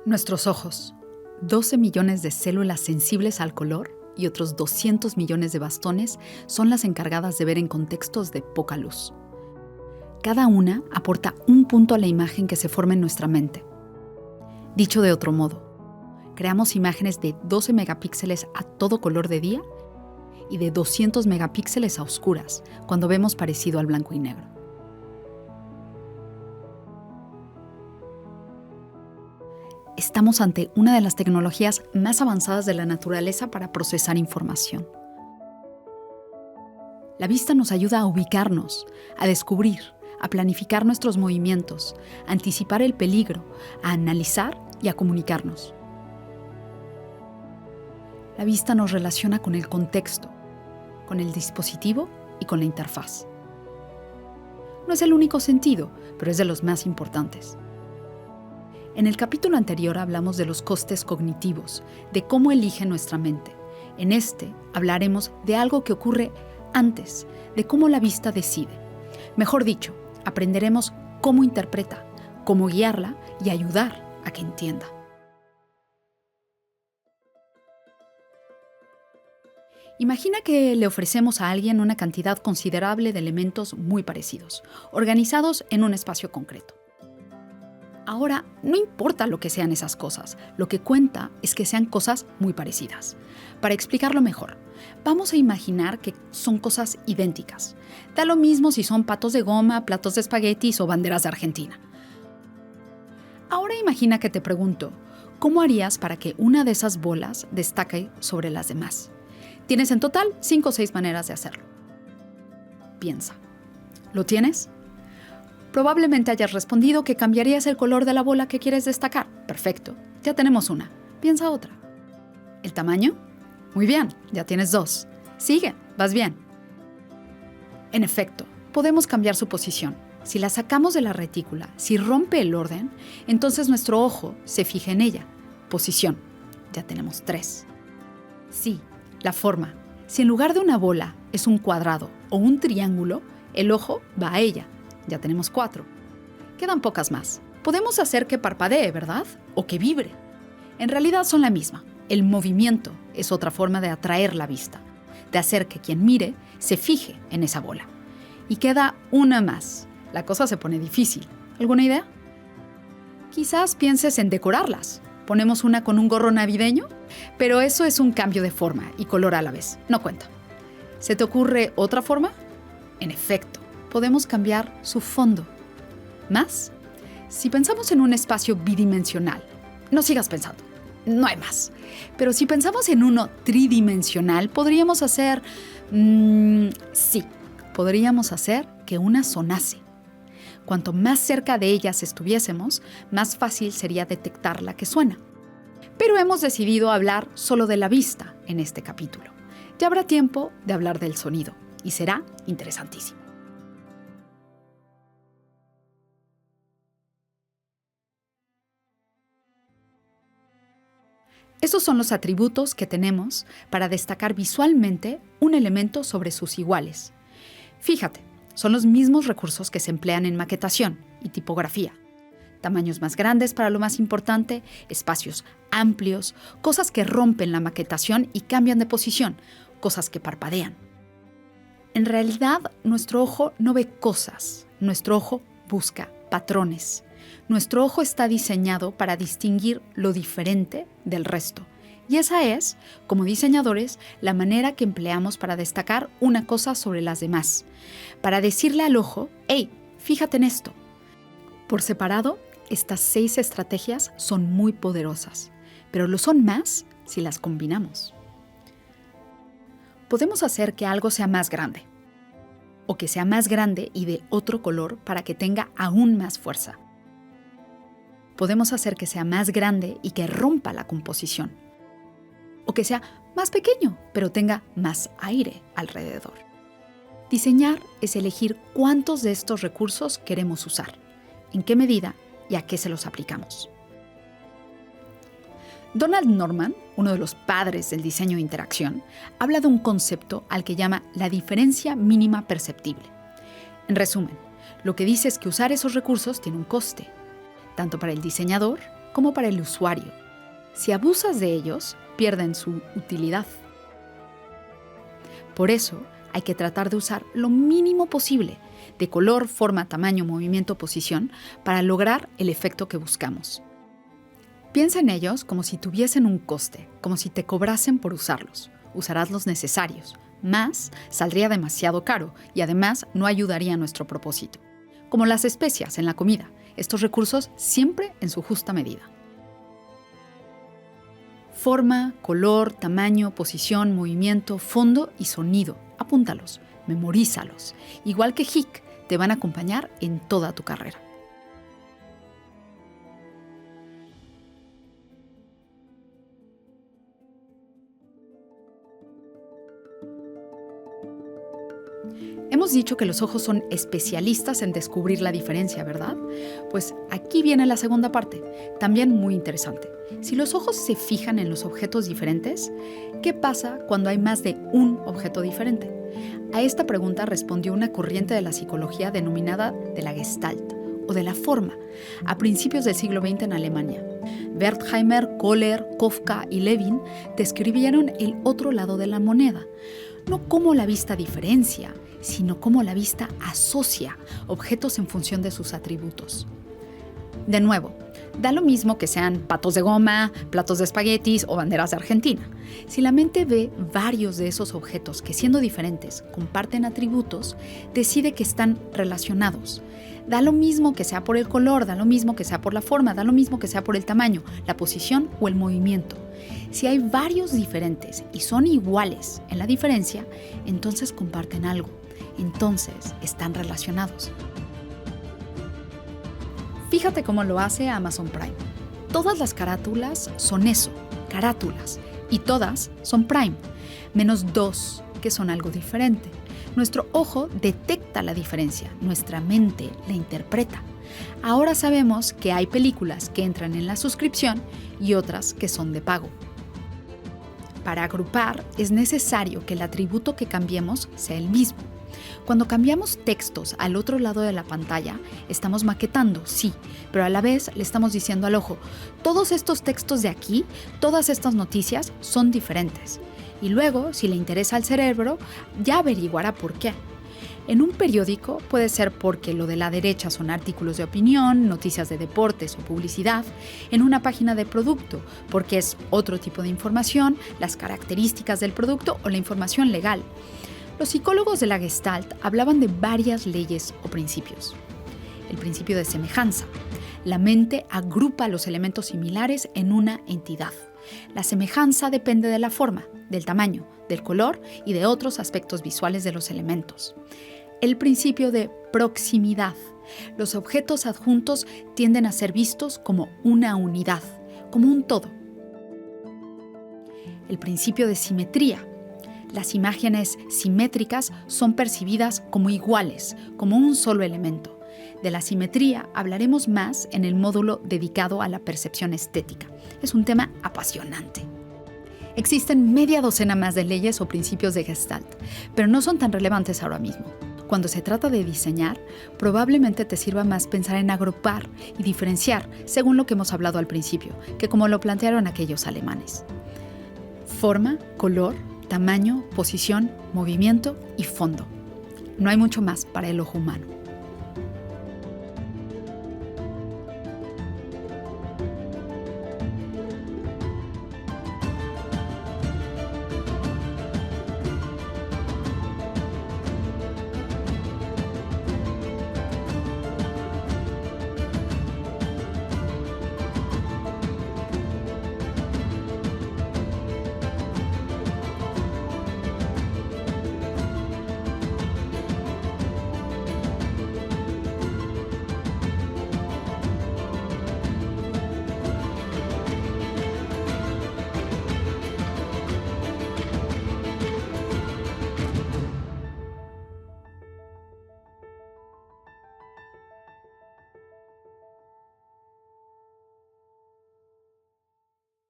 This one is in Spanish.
Nuestros ojos, 12 millones de células sensibles al color y otros 200 millones de bastones son las encargadas de ver en contextos de poca luz. Cada una aporta un punto a la imagen que se forma en nuestra mente. Dicho de otro modo, creamos imágenes de 12 megapíxeles a todo color de día y de 200 megapíxeles a oscuras, cuando vemos parecido al blanco y negro. Estamos ante una de las tecnologías más avanzadas de la naturaleza para procesar información. La vista nos ayuda a ubicarnos, a descubrir, a planificar nuestros movimientos, a anticipar el peligro, a analizar y a comunicarnos. La vista nos relaciona con el contexto, con el dispositivo y con la interfaz. No es el único sentido, pero es de los más importantes. En el capítulo anterior hablamos de los costes cognitivos, de cómo elige nuestra mente. En este hablaremos de algo que ocurre antes, de cómo la vista decide. Mejor dicho, aprenderemos cómo interpreta, cómo guiarla y ayudar a que entienda. Imagina que le ofrecemos a alguien una cantidad considerable de elementos muy parecidos, organizados en un espacio concreto. Ahora, no importa lo que sean esas cosas, lo que cuenta es que sean cosas muy parecidas. Para explicarlo mejor, vamos a imaginar que son cosas idénticas. Da lo mismo si son patos de goma, platos de espaguetis o banderas de Argentina. Ahora imagina que te pregunto, ¿cómo harías para que una de esas bolas destaque sobre las demás? Tienes en total 5 o 6 maneras de hacerlo. Piensa. ¿Lo tienes? Probablemente hayas respondido que cambiarías el color de la bola que quieres destacar. Perfecto, ya tenemos una. Piensa otra. ¿El tamaño? Muy bien, ya tienes 2. Sigue, vas bien. En efecto, podemos cambiar su posición. Si la sacamos de la retícula, si rompe el orden, entonces nuestro ojo se fija en ella. Posición, ya tenemos 3. Sí, la forma. Si en lugar de una bola es un cuadrado o un triángulo, el ojo va a ella. Ya tenemos 4. Quedan pocas más. Podemos hacer que parpadee, ¿verdad? O que vibre. En realidad son la misma. El movimiento es otra forma de atraer la vista, de hacer que quien mire se fije en esa bola. Y queda una más. La cosa se pone difícil. ¿Alguna idea? Quizás pienses en decorarlas. ¿Ponemos una con un gorro navideño? Pero eso es un cambio de forma y color a la vez. No cuenta. ¿Se te ocurre otra forma? En efecto, podemos cambiar su fondo. ¿Más? Si pensamos en un espacio bidimensional, no sigas pensando, no hay más. Pero si pensamos en uno tridimensional, podríamos hacer... podríamos hacer que una sonase. Cuanto más cerca de ellas estuviésemos, más fácil sería detectar la que suena. Pero hemos decidido hablar solo de la vista en este capítulo. Ya habrá tiempo de hablar del sonido, y será interesantísimo. Estos son los atributos que tenemos para destacar visualmente un elemento sobre sus iguales. Fíjate, son los mismos recursos que se emplean en maquetación y tipografía. Tamaños más grandes para lo más importante, espacios amplios, cosas que rompen la maquetación y cambian de posición, cosas que parpadean. En realidad, nuestro ojo no ve cosas, nuestro ojo busca patrones. Nuestro ojo está diseñado para distinguir lo diferente del resto. Y esa es, como diseñadores, la manera que empleamos para destacar una cosa sobre las demás. Para decirle al ojo, ¡hey, fíjate en esto! Por separado, estas 6 estrategias son muy poderosas, pero lo son más si las combinamos. Podemos hacer que algo sea más grande, o que sea más grande y de otro color para que tenga aún más fuerza. Podemos hacer que sea más grande y que rompa la composición. O que sea más pequeño, pero tenga más aire alrededor. Diseñar es elegir cuántos de estos recursos queremos usar, en qué medida y a qué se los aplicamos. Donald Norman, uno de los padres del diseño de interacción, habla de un concepto al que llama la diferencia mínima perceptible. En resumen, lo que dice es que usar esos recursos tiene un coste, tanto para el diseñador como para el usuario. Si abusas de ellos, pierden su utilidad. Por eso, hay que tratar de usar lo mínimo posible de color, forma, tamaño, movimiento, posición para lograr el efecto que buscamos. Piensa en ellos como si tuviesen un coste, como si te cobrasen por usarlos. Usarás los necesarios, más saldría demasiado caro y además no ayudaría a nuestro propósito. Como las especias en la comida, estos recursos siempre en su justa medida. Forma, color, tamaño, posición, movimiento, fondo y sonido. Apúntalos, memorízalos. Igual que HIC, te van a acompañar en toda tu carrera. Hemos dicho que los ojos son especialistas en descubrir la diferencia, ¿verdad? Pues aquí viene la segunda parte, también muy interesante. Si los ojos se fijan en los objetos diferentes, ¿qué pasa cuando hay más de un objeto diferente? A esta pregunta respondió una corriente de la psicología denominada de la Gestalt, o de la forma, a principios del siglo XX en Alemania. Wertheimer, Kohler, Kafka y Levin describieron el otro lado de la moneda, no cómo la vista diferencia, sino cómo la vista asocia objetos en función de sus atributos. De nuevo, da lo mismo que sean patos de goma, platos de espaguetis o banderas de Argentina. Si la mente ve varios de esos objetos que, siendo diferentes, comparten atributos, decide que están relacionados. Da lo mismo que sea por el color, da lo mismo que sea por la forma, da lo mismo que sea por el tamaño, la posición o el movimiento. Si hay varios diferentes y son iguales en la diferencia, entonces comparten algo. Entonces están relacionados. Fíjate cómo lo hace Amazon Prime. Todas las carátulas son eso, carátulas, y todas son Prime, menos 2, que son algo diferente. Nuestro ojo detecta la diferencia, nuestra mente la interpreta. Ahora sabemos que hay películas que entran en la suscripción y otras que son de pago. Para agrupar es necesario que el atributo que cambiemos sea el mismo. Cuando cambiamos textos al otro lado de la pantalla, estamos maquetando, sí, pero a la vez le estamos diciendo al ojo, todos estos textos de aquí, todas estas noticias son diferentes. Y luego, si le interesa al cerebro, ya averiguará por qué. En un periódico puede ser porque lo de la derecha son artículos de opinión, noticias de deportes o publicidad. En una página de producto, porque es otro tipo de información, las características del producto o la información legal. Los psicólogos de la Gestalt hablaban de varias leyes o principios. El principio de semejanza. La mente agrupa los elementos similares en una entidad. La semejanza depende de la forma, del tamaño, del color y de otros aspectos visuales de los elementos. El principio de proximidad. Los objetos adjuntos tienden a ser vistos como una unidad, como un todo. El principio de simetría. Las imágenes simétricas son percibidas como iguales, como un solo elemento. De la simetría hablaremos más en el módulo dedicado a la percepción estética. Es un tema apasionante. Existen media docena más de leyes o principios de Gestalt, pero no son tan relevantes ahora mismo. Cuando se trata de diseñar, probablemente te sirva más pensar en agrupar y diferenciar, según lo que hemos hablado al principio, que como lo plantearon aquellos alemanes. Forma, color, tamaño, posición, movimiento y fondo. No hay mucho más para el ojo humano.